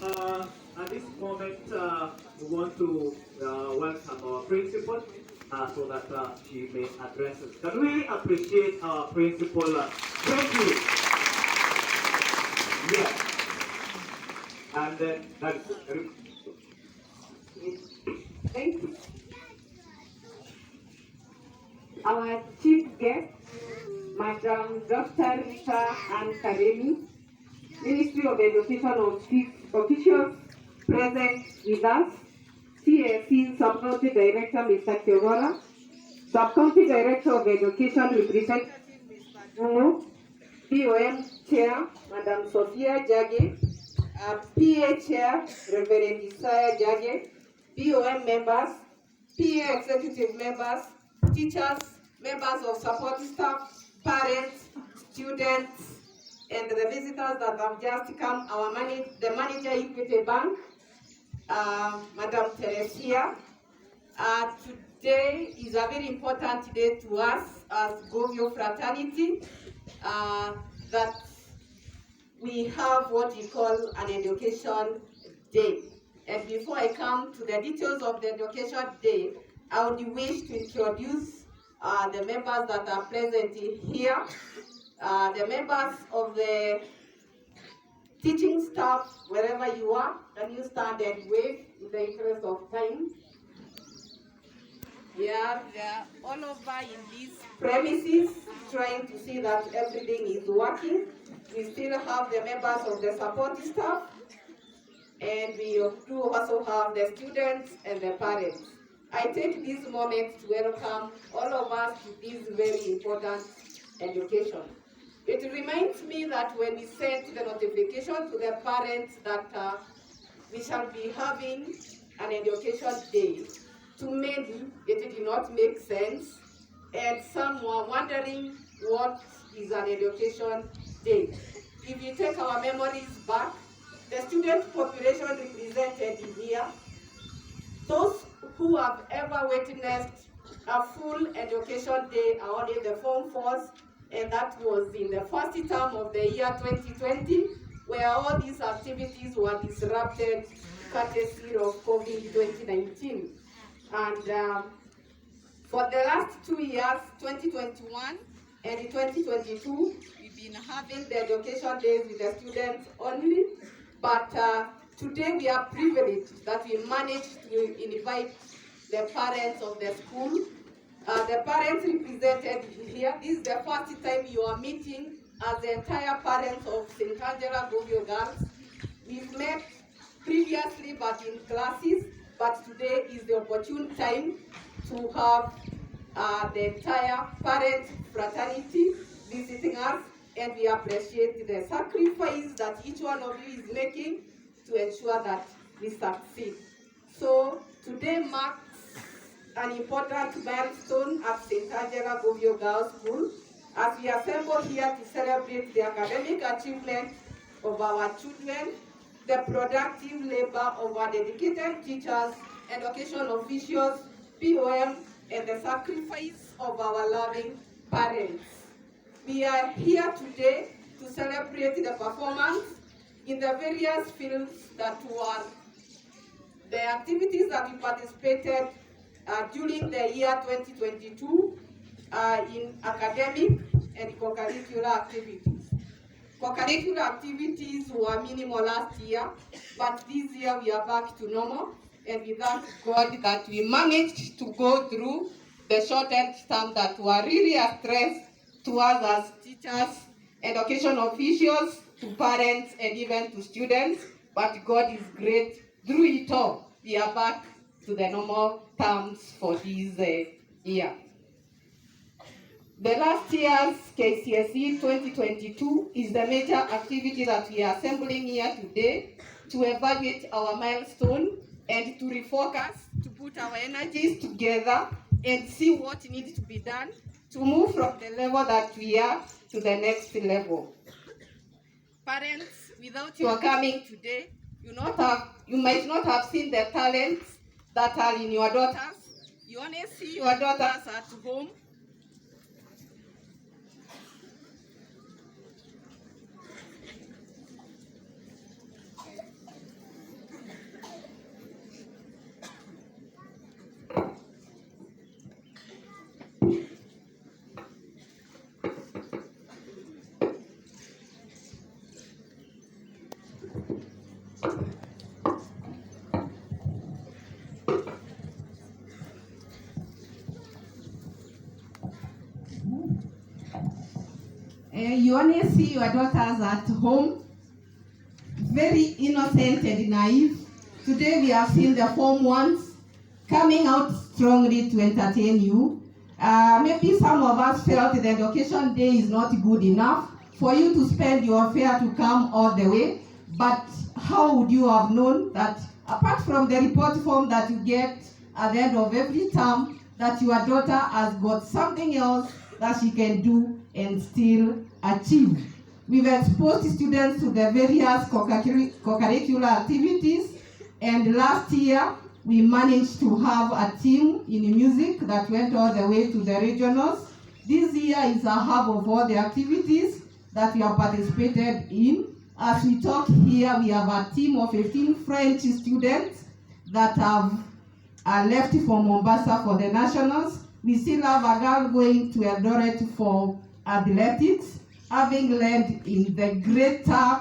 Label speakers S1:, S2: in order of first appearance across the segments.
S1: at this moment, we want to welcome our principal so that she may address us. Can we appreciate our principal? Thank you. Yes. And then that's
S2: Thank you. Our chief guest, Madam Dr. Rita Ann Karemi, Ministry of Education officials present with us, CAC Sub-County Director Mr. Kiogora, Sub-County Director of Education Representative Mr. Nguviu, POM Chair Madam Sophia Jage, PA Chair Reverend Isaiah Jage, POM members, PA executive members, teachers, members of support staff, parents, students, and the visitors that have just come, the manager Equity Bank, Madam Teresia. Today is a very important day to us as Nguviu fraternity, that we have what we call an education day. And before I come to the details of the education day, I would wish to introduce the members that are present here, the members of the teaching staff, wherever you are. Can you stand and wave in the interest of time? Yeah, they're all over in these premises, trying to see that everything is working. We still have the members of the support staff, and we do also have the students and the parents. I take this moment to welcome all of us to this very important education. It reminds me that when we sent the notification to the parents that we shall be having an education day, to many it did not make sense, and some were wondering what is an education day. If you take our memories back, the student population represented here, those who have ever witnessed a full education day are only the Form 4s, and that was in the first term of the year 2020, where all these activities were disrupted courtesy of COVID-19. And for the last 2 years, 2021 and 2022, we've been having the education days with the students only, but today we are privileged that we managed to invite the parents of the school. The parents represented here. This is the first time you are meeting as the entire parents of St. Angela Nguviu Girls. We've met previously but in classes, but today is the opportune time to have the entire parent fraternity visiting us, and we appreciate the sacrifice that each one of you is making to ensure that we succeed. So today marks an important milestone at St. Angela Nguviu Girls School as we assemble here to celebrate the academic achievement of our children, the productive labor of our dedicated teachers, education officials, POM, and the sacrifice of our loving parents. We are here today to celebrate the performance in the various fields that were the activities that we participated during the year 2022 in academic and co-curricular activities. Co-curricular activities were minimal last year, but this year we are back to normal, and we thank God that we managed to go through the shortened term that were really a stress to us as teachers, education officials, to parents, and even to students. But God is great. Through it all, we are back to the normal terms for this year. The last year's KCSE 2022 is the major activity that we are assembling here today to evaluate our milestone and to refocus, to put our energies together and see what needs to be done to move from the level that we are to the next level. Parents, without your coming today, you might not have seen the talents that are in your daughters. You only see your daughters at home. You only see your daughters at home, very innocent and naive. Today we have seen the Form 1s coming out strongly to entertain you. Maybe some of us felt the education day is not good enough for you to spend your fare to come all the way, but how would you have known that apart from the report form that you get at the end of every term, that your daughter has got something else that she can do and still achieve? We've exposed students to the various co-curricular activities, and last year we managed to have a team in music that went all the way to the regionals. This year is a hub of all the activities that we have participated in. As we talk here, we have a team of 15 French students that have left for Mombasa for the nationals. We still have a girl going to Eldoret for athletics, having led in the greater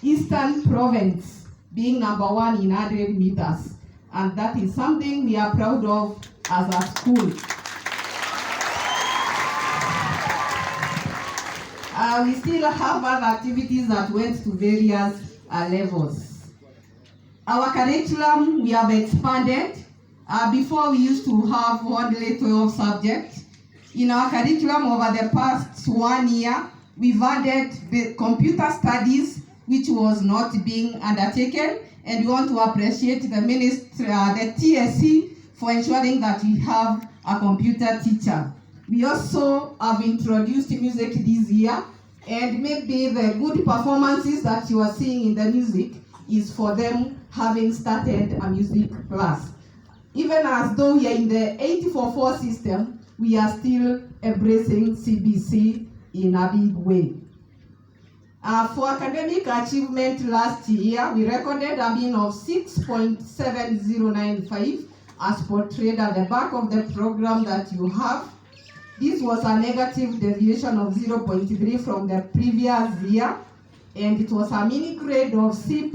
S2: Eastern Province, being number 1 in 100 meters. And that is something we are proud of as a school. We still have other activities that went to various levels. Our curriculum, we have expanded. Before we used to have only 12 subjects. In our curriculum over the past 1 year, we've added the computer studies, which was not being undertaken, and we want to appreciate the ministry, the TSC, for ensuring that we have a computer teacher. We also have introduced music this year, and maybe the good performances that you are seeing in the music is for them having started a music class. Even as though we are in the 844 system, we are still embracing CBC in a big way. For academic achievement last year, we recorded a mean of 6.7095 as portrayed at the back of the program that you have. This was a negative deviation of 0.3 from the previous year, and it was a mini grade of C+.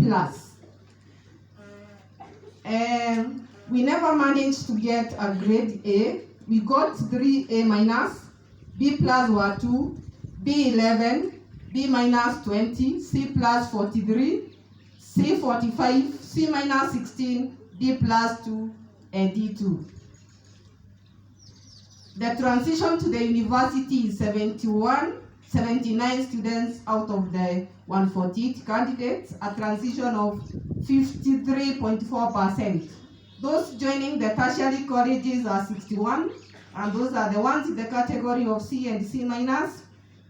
S2: We never managed to get a grade A. We got 3 A minus, B plus were 2, B 11, B minus 20, C plus 43, C 45, C minus 16, D plus 2, and D 2. The transition to the university is 79 students out of the 148 candidates, a transition of 53.4%. Those joining the tertiary colleges are 61, and those are the ones in the category of C and C minus,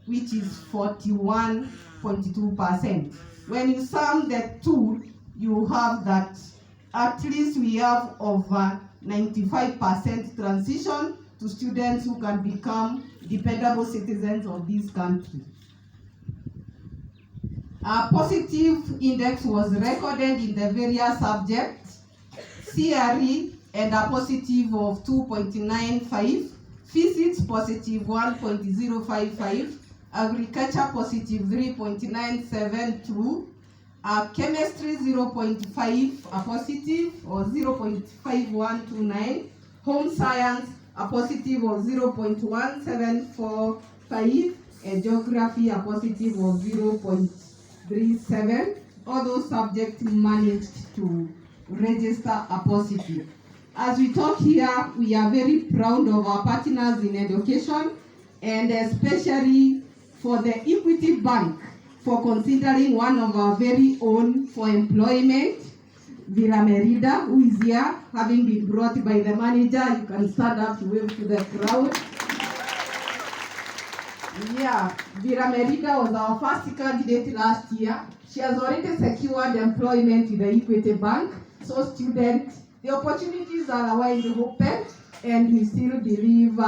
S2: which is 41.2%. When you sum the two, you have that at least we have over 95% transition to students who can become dependable citizens of this country. A positive index was recorded in the various subjects, CRE and a positive of 2.95, physics positive 1.055, agriculture positive 3.972, chemistry 0.5 a positive or 0.5129, home science a positive of 0.1745, and geography a positive of 0.37. All those subjects managed to register a positive. As we talk here, we are very proud of our partners in education, and especially for the Equity Bank for considering one of our very own for employment, Vera Merida, who is here, having been brought by the manager. You can stand up to wave to the crowd. Yeah, Vera Merida was our first candidate last year. She has already secured employment with the Equity Bank. So students, the opportunities are wide open, and we still believe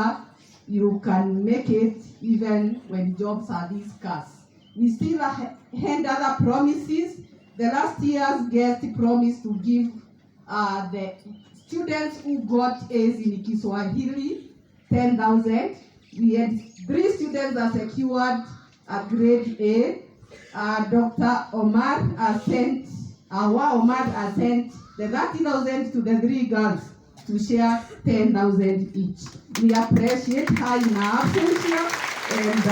S2: you can make it even when jobs are this scarce. We still had other promises. The last year's guest promised to give the students who got A's in Kiswahili 10,000. We had 3 students that secured a grade A. Dr. Omar has sent the 30,000 to the 3 girls to share 10,000 each. We appreciate her in her absence here, and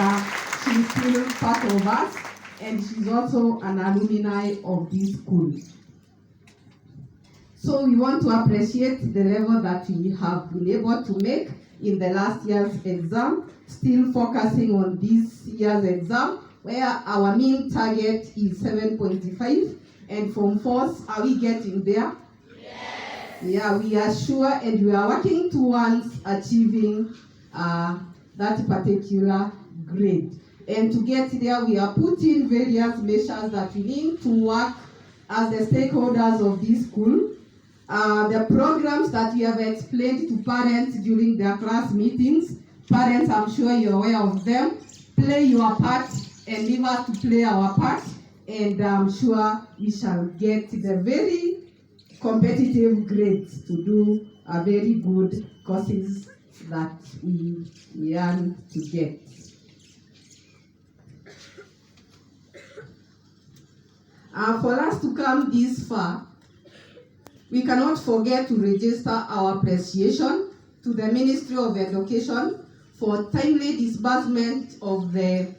S2: she is still part of us, and she's also an alumni of this school. So we want to appreciate the level that we have been able to make in the last year's exam, still focusing on this year's exam, where our mean target is 7.5, and from 4th, are we getting there? Yes. Yeah, we are sure, and we are working towards achieving that particular grade. And to get there, we are putting various measures that we need to work as the stakeholders of this school. The programs that we have explained to parents during their class meetings, parents, I'm sure you're aware of them. Play your part and leave us to play our part, and I'm sure we shall get the very competitive grades to do a very good courses that we yearn to get. For us to come this far, we cannot forget to register our appreciation to the Ministry of Education for timely disbursement of the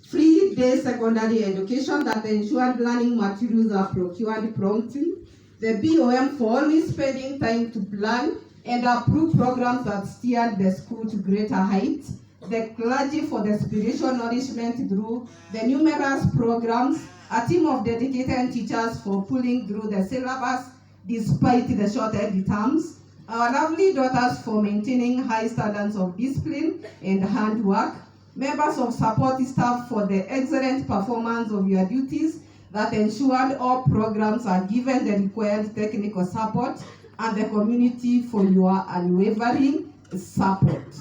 S2: free day secondary education that ensured learning materials are procured promptly, the BOM for always spending time to plan and approve programs that steered the school to greater heights, the clergy for the spiritual nourishment through the numerous programs, a team of dedicated teachers for pulling through the syllabus despite the shortened terms, our lovely daughters for maintaining high standards of discipline and handwork, members of support staff for the excellent performance of your duties that ensured all programs are given the required technical support, and the community for your unwavering support.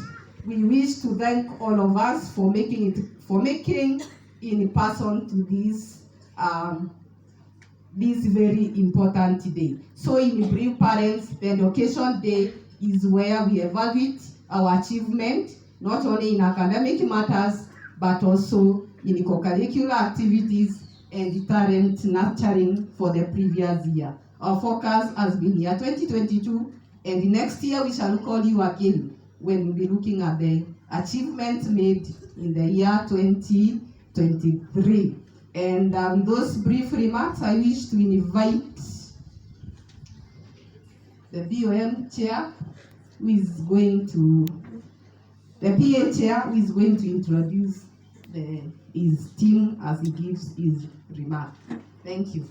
S2: We wish to thank all of us for making in person to this very important day. So in brief, parents, the education day is where we evaluate our achievement, not only in academic matters, but also in co-curricular activities and talent nurturing for the previous year. Our focus has been year 2022, and next year we shall call you again when we'll be looking at the achievements made in the year 2023. And with those brief remarks, I wish to invite the BOM chair, who is going to, the PA chair, who is going to introduce his team as he gives his remark. Thank you.